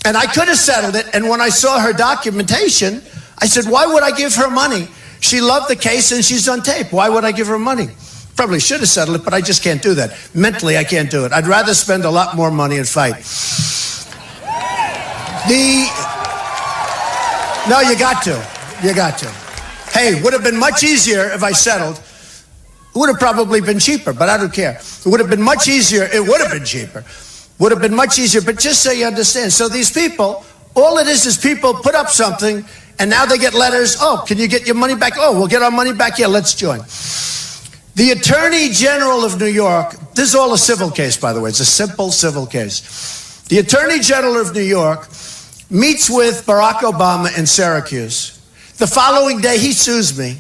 And I could have settled it. And when I saw her documentation, I said, why would I give her money? She loved the case and she's on tape. Why would I give her money? Probably should have settled it, but I just can't do that. Mentally, I can't do it. I'd rather spend a lot more money and fight. No, you got to. You got to. Hey, would have been much easier if I settled. It would have probably been cheaper, but I don't care. It would have been much easier. It would have been cheaper. Would have been much easier, but just so you understand. So these people, all it is people put up something, and now they get letters. Oh, can you get your money back? Oh, we'll get our money back. Yeah, let's join. The Attorney General of New York, this is all a civil case, by the way. It's a simple civil case. The Attorney General of New York meets with Barack Obama in Syracuse. The following day, he sues me.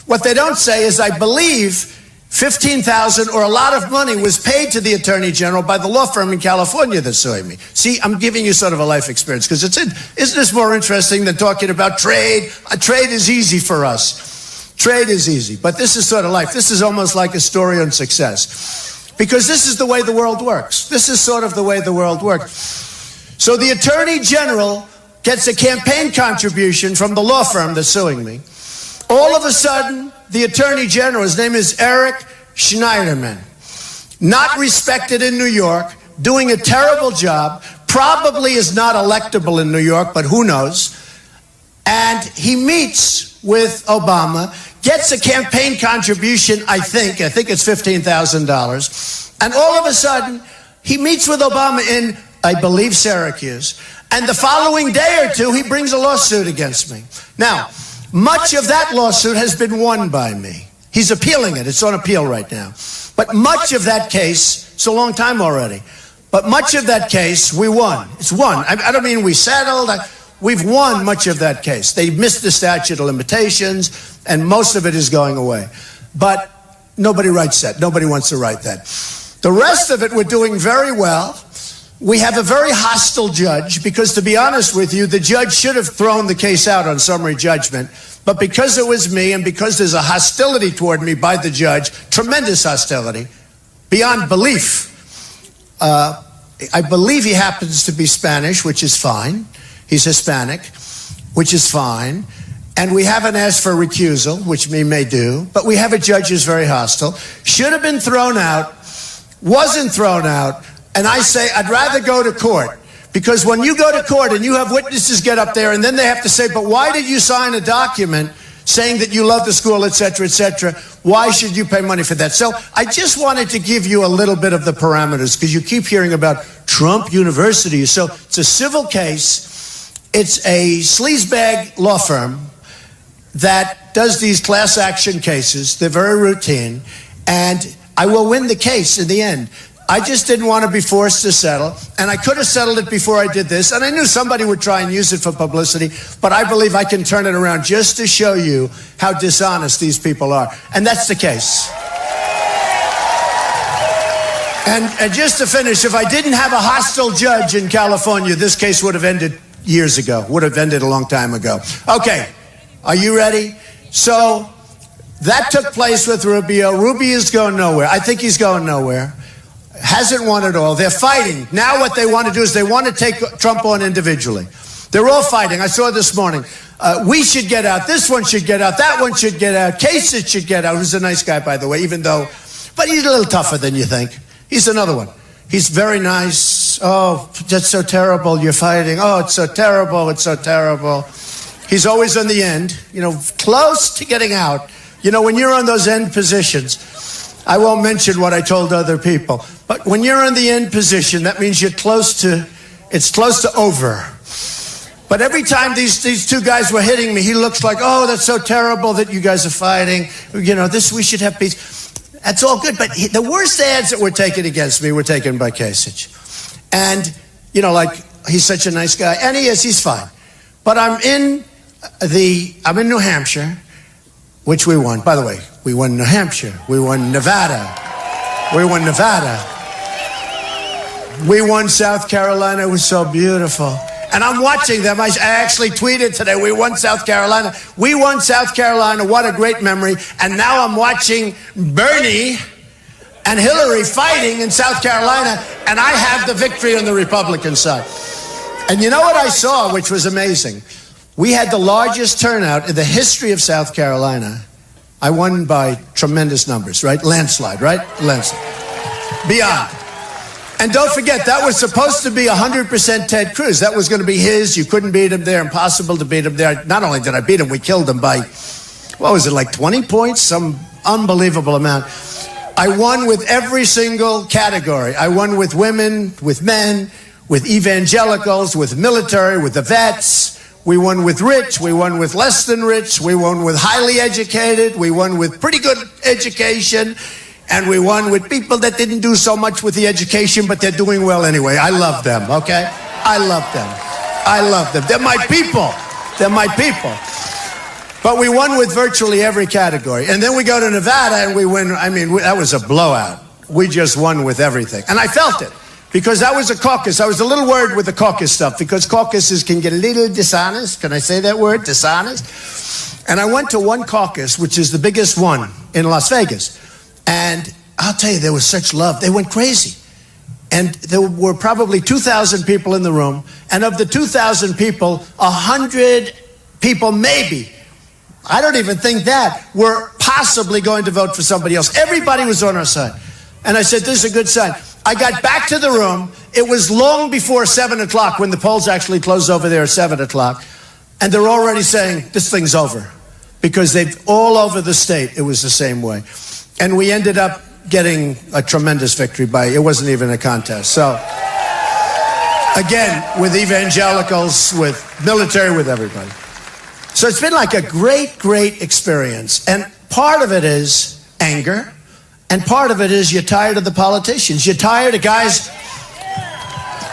What they don't say is I believe $15,000 or a lot of money was paid to the Attorney General by the law firm in California that's suing me. See, I'm giving you sort of a life experience because isn't this more interesting than talking about trade? Trade is easy for us. Trade is easy, but this is sort of life. This is almost like a story on success because this is the way the world works. This is sort of the way the world works. So the Attorney General gets a campaign contribution from the law firm that's suing me. All of a sudden, the Attorney General, his name is Eric Schneiderman, not respected in New York, doing a terrible job, probably is not electable in New York, but who knows. And he meets with Obama, gets a campaign contribution, I think it's $15,000. And all of a sudden, he meets with Obama in, I believe, Syracuse. And the following day or two, he brings a lawsuit against me. Now, much of that lawsuit has been won by me. He's appealing it. It's on appeal right now. But much of that case, it's a long time already, but much of that case, we won. It's won. I don't mean we settled. We've won much of that case. They missed the statute of limitations, and most of it is going away. But nobody writes that. Nobody wants to write that. The rest of it, we're doing very well. We have a very hostile judge because, to be honest with you, the judge should have thrown the case out on summary judgment. But because it was me and because there's a hostility toward me by the judge, tremendous hostility, beyond belief. I believe he happens to be Spanish, which is fine. He's Hispanic, which is fine. And we haven't asked for recusal, which we may do. But we have a judge who's very hostile. Should have been thrown out, wasn't thrown out. And I say, I'd rather go to court. Because when you go to court and you have witnesses get up there and then they have to say, but why did you sign a document saying that you love the school, et cetera, why should you pay money for that? So I just wanted to give you a little bit of the parameters because you keep hearing about Trump University. So it's a civil case. It's a sleazebag law firm that does these class action cases. They're very routine. And I will win the case in the end. I just didn't want to be forced to settle, and I could have settled it before I did this, and I knew somebody would try and use it for publicity, but I believe I can turn it around just to show you how dishonest these people are, and that's the case. And just to finish, if I didn't have a hostile judge in California, this case would have ended years ago, would have ended a long time ago. Okay, are you ready? So that took place with Rubio. Rubio is going nowhere. I think he's going nowhere. Hasn't won at all. They're fighting. Now what they want to do is they want to take Trump on individually. They're all fighting. I saw this morning. We should get out. This one should get out. That one should get out. Kasich should get out. Who's a nice guy, by the way, even though, but he's a little tougher than you think. He's another one. He's very nice. Oh, that's so terrible. You're fighting. Oh, it's so terrible. It's so terrible. He's always on the end, close to getting out. When you're on those end positions, I won't mention what I told other people, but when you're in the end position, that means it's close to over. But every time these two guys were hitting me, he looks like, oh, that's so terrible that you guys are fighting. We should have peace. That's all good, but the worst ads that were taken against me were taken by Kasich. And, he's such a nice guy, and he is, he's fine. But I'm in New Hampshire, which we won. By the way, we won New Hampshire. We won Nevada. We won Nevada. We won South Carolina. It was so beautiful. And I'm watching them. I actually tweeted today, we won South Carolina. We won South Carolina. What a great memory. And now I'm watching Bernie and Hillary fighting in South Carolina, and I have the victory on the Republican side. And you know what I saw, which was amazing? We had the largest turnout in the history of South Carolina. I won by tremendous numbers, right? Landslide, right? Landslide. Beyond. And don't forget, that was supposed to be 100% Ted Cruz. That was going to be his. You couldn't beat him there. Impossible to beat him there. Not only did I beat him, we killed him by, what was it, like 20 points? Some unbelievable amount. I won with every single category. I won with women, with men, with evangelicals, with military, with the vets. We won with rich. We won with less than rich. We won with highly educated. We won with pretty good education. And we won with people that didn't do so much with the education, but they're doing well anyway. I love them, okay? I love them. I love them. They're my people. They're my people. But we won with virtually every category. And then we go to Nevada and we win. I mean, that was a blowout. We just won with everything. And I felt it because that was a caucus. I was a little worried with the caucus stuff because caucuses can get a little dishonest. Can I say that word? Dishonest. And I went to one caucus, which is the biggest one in Las Vegas. And I'll tell you, there was such love. They went crazy. And there were probably 2,000 people in the room. And of the 2,000 people, 100 people maybe, I don't even think that, were possibly going to vote for somebody else. Everybody was on our side. And I said, this is a good sign. I got back to the room. It was long before 7 o'clock when the polls actually closed over there at 7 o'clock. And they're already saying, this thing's over. Because they've all over the state, it was the same way. And we ended up getting a tremendous victory it wasn't even a contest. So, again, with evangelicals, with military, with everybody. So it's been like a great, great experience. And part of it is anger. And part of it is you're tired of the politicians. You're tired of guys.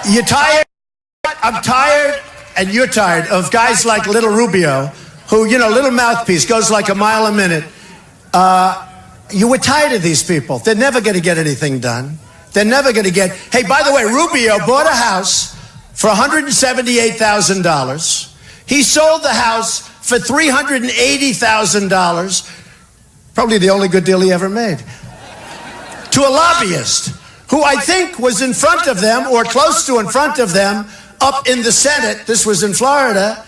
You're tired. I'm tired, and you're tired of guys like Little Rubio, who, little mouthpiece, goes like a mile a minute. You were tired of these people. They're never going to get anything done. They're never going to get... Hey, by the way, Rubio bought a house for $178,000. He sold the house for $380,000. Probably the only good deal he ever made. To a lobbyist who I think was in front of them or close to in front of them up in the Senate, this was in Florida,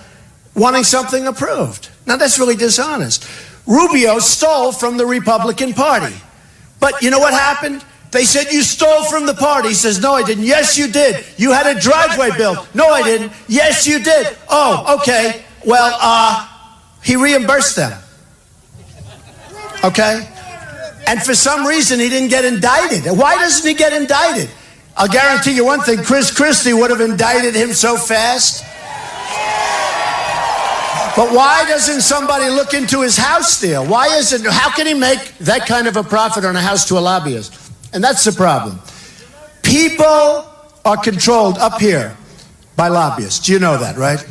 wanting something approved. Now, that's really dishonest. Rubio stole from the Republican Party. But you know what happened? They said, you stole from the party. He says, no, I didn't. Yes, you did. You had a driveway built. No, I didn't. Yes, you did. Oh, okay. Well, he reimbursed them. Okay? And for some reason, he didn't get indicted. Why doesn't he get indicted? I'll guarantee you one thing. Chris Christie would have indicted him so fast. But why doesn't somebody look into his house deal? How can he make that kind of a profit on a house to a lobbyist? And that's the problem. People are controlled up here by lobbyists. You know that, right?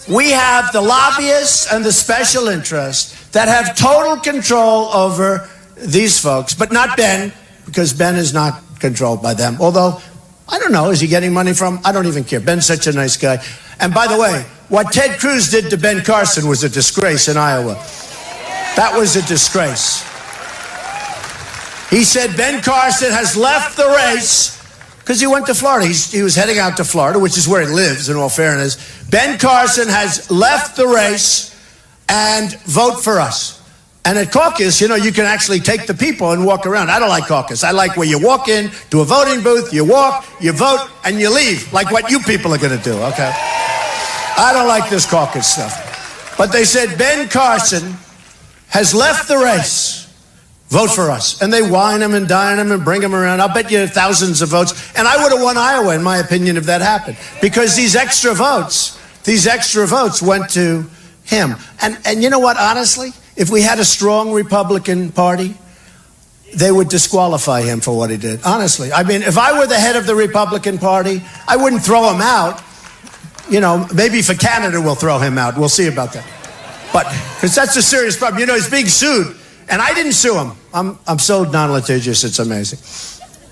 We have the lobbyists and the special interests that have total control over these folks, but not Ben, because Ben is not controlled by them. Although, I don't know, is he getting money from? I don't even care. Ben's such a nice guy. And by the way, what Ted Cruz did to Ben Carson was a disgrace in Iowa. That was a disgrace. He said Ben Carson has left the race because he went to Florida. He was heading out to Florida, which is where he lives, in all fairness. Ben Carson has left the race and vote for us. And at caucus, you can actually take the people and walk around. I don't like caucus. I like where you walk in to a voting booth, you walk, you vote, and you leave, like what you people are going to do, okay? I don't like this caucus stuff. But they said Ben Carson has left the race. Vote for us. And they wine him and dine him and bring him around. I'll bet you thousands of votes. And I would have won Iowa, in my opinion, if that happened. Because these extra votes went to him. And you know what, honestly? If we had a strong Republican Party, they would disqualify him for what he did. Honestly. I mean, if I were the head of the Republican Party, I wouldn't throw him out. Maybe for Canada we'll throw him out. We'll see about that. But, because that's a serious problem. He's being sued. And I didn't sue him. I'm so non-litigious, it's amazing.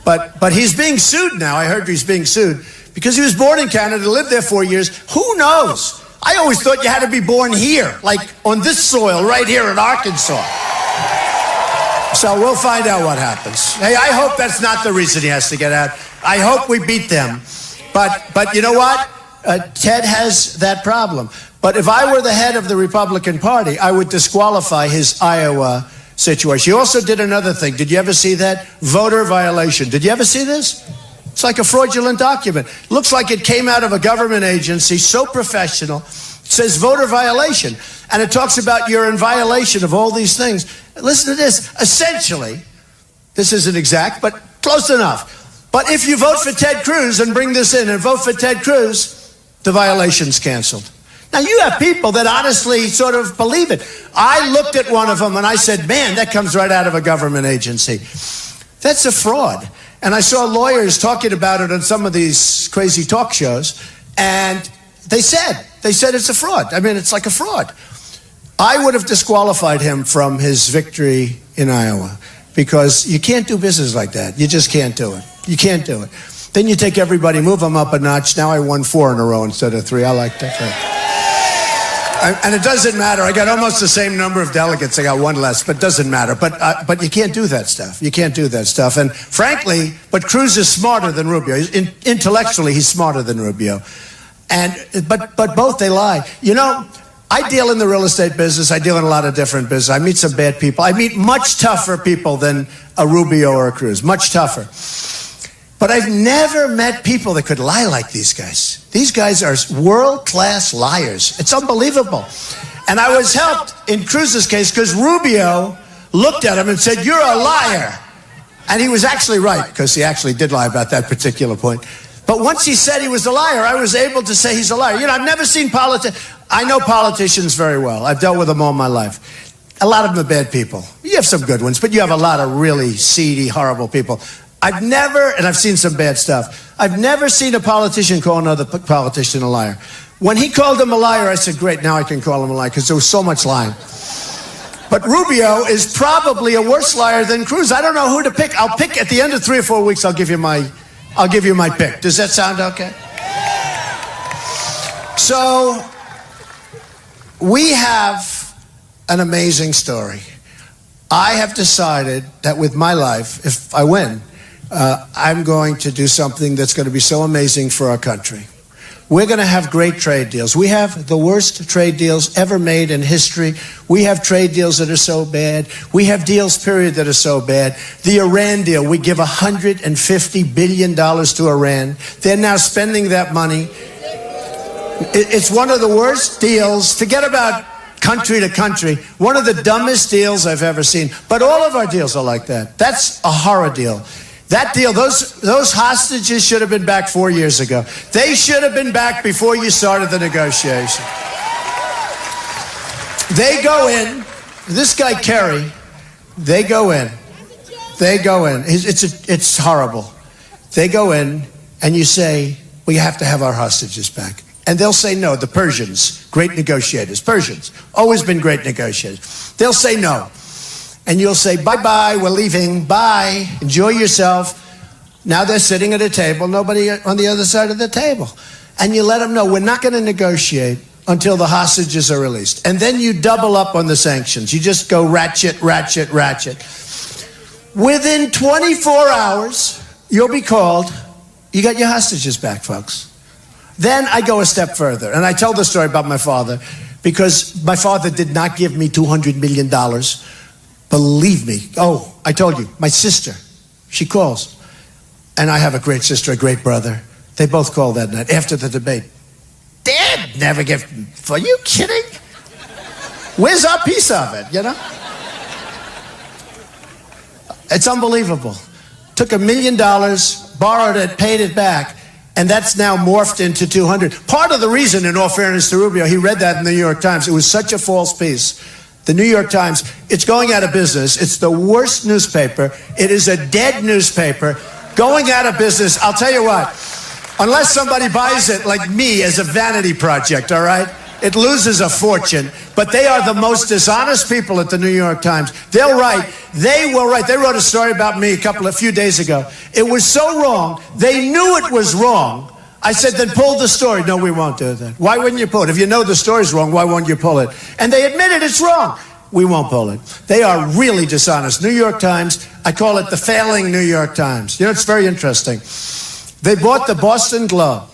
But he's being sued now. I heard he's being sued because he was born in Canada, lived there 4 years. Who knows? I always thought you had to be born here, like on this soil right here in Arkansas. So we'll find out what happens. Hey, I hope that's not the reason he has to get out. I hope we beat them. But you know what? Ted has that problem. But if I were the head of the Republican Party, I would disqualify his Iowa situation. He also did another thing. Did you ever see that? Voter violation. Did you ever see this? It's like a fraudulent document. Looks like it came out of a government agency, so professional. It says voter violation. And it talks about you're in violation of all these things. Listen to this. Essentially, this isn't exact, but close enough. But if you vote for Ted Cruz and bring this in and vote for Ted Cruz, the violation's canceled. Now, you have people that honestly sort of believe it. I looked at one of them and I said, man, that comes right out of a government agency. That's a fraud. And I saw lawyers talking about it on some of these crazy talk shows, and they said it's a fraud. I mean, it's like a fraud. I would have disqualified him from his victory in Iowa because you can't do business like that. You just can't do it. You can't do it. Then you take everybody, move them up a notch. Now I won 4 in a row instead of 3. I like that. And it doesn't matter. I got almost the same number of delegates. I got 1 less, but it doesn't matter. But you can't do that stuff. You can't do that stuff. And frankly, but Cruz is smarter than Rubio. Intellectually, he's smarter than Rubio. But both, they lie. You know, I deal in the real estate business. I deal in a lot of different business. I meet some bad people. I meet much tougher people than a Rubio or a Cruz. Much tougher. But I've never met people that could lie like these guys. These guys are world-class liars. It's unbelievable. And I was helped in Cruz's case because Rubio looked at him and said, "You're a liar." And he was actually right, because he actually did lie about that particular point. But once he said he was a liar, I was able to say he's a liar. You know, I've never seen I know politicians very well. I've dealt with them all my life. A lot of them are bad people. You have some good ones, but you have a lot of really seedy, horrible people. I've never, and I've seen some bad stuff, I've never seen a politician call another politician a liar. When he called him a liar, I said, great, now I can call him a liar, because there was so much lying. But Rubio is probably a worse liar than Cruz. I don't know who to pick. I'll pick at the end of 3 or 4 weeks, I'll give you my pick. Does that sound okay? So, we have an amazing story. I have decided that with my life, if I win, I'm going to do something that's going to be so amazing for our country. We're going to have great trade deals. We have the worst trade deals ever made in history. We have trade deals that are so bad. We have deals, period, that are so bad. The Iran deal, we give $150 billion to Iran. They're now spending that money. It's one of the worst deals. Forget about country to country. One of the dumbest deals I've ever seen. But all of our deals are like that. That's a horror deal. That deal, those hostages should have been back 4 years ago. They should have been back before you started the negotiation. They go in, this guy Kerry, they go in. It's horrible. They go in and you say, we have to have our hostages back. And they'll say no. The Persians, great negotiators. Persians, always been great negotiators. They'll say no. And you'll say, bye-bye, we're leaving, bye, enjoy yourself. Now they're sitting at a table, nobody on the other side of the table. And you let them know, we're not going to negotiate until the hostages are released. And then you double up on the sanctions. You just go ratchet, ratchet, ratchet. Within 24 hours, you'll be called, you got your hostages back, folks. Then I go a step further, and I tell the story about my father, because my father did not give me $200 million. Believe me. Oh, I told you, my sister, she calls. And I have a great sister, a great brother. They both called that night after the debate. Dad never give, are you kidding? Where's our piece of it, you know? It's unbelievable. Took $1 million, borrowed it, paid it back, and that's now morphed into 200. Part of the reason, in all fairness to Rubio, he read that in the New York Times. It was such a false piece. The New York Times, it's going out of business. It's the worst newspaper. It is a dead newspaper. Going out of business, I'll tell you what, unless somebody buys it like me as a vanity project, all right? It loses a fortune. But they are the most dishonest people at the New York Times. They will write. They wrote a story about me a few days ago. It was so wrong. They knew it was wrong. I said, then pull the story. No, we won't do that. Why wouldn't you pull it? If you know the story's wrong, why won't you pull it? And they admitted it's wrong. We won't pull it. They are really dishonest. New York Times, I call it the failing New York Times. You know, it's very interesting. They bought the Boston Globe.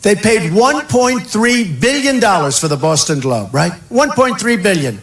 They paid $1.3 billion for the Boston Globe, right? $1.3 billion.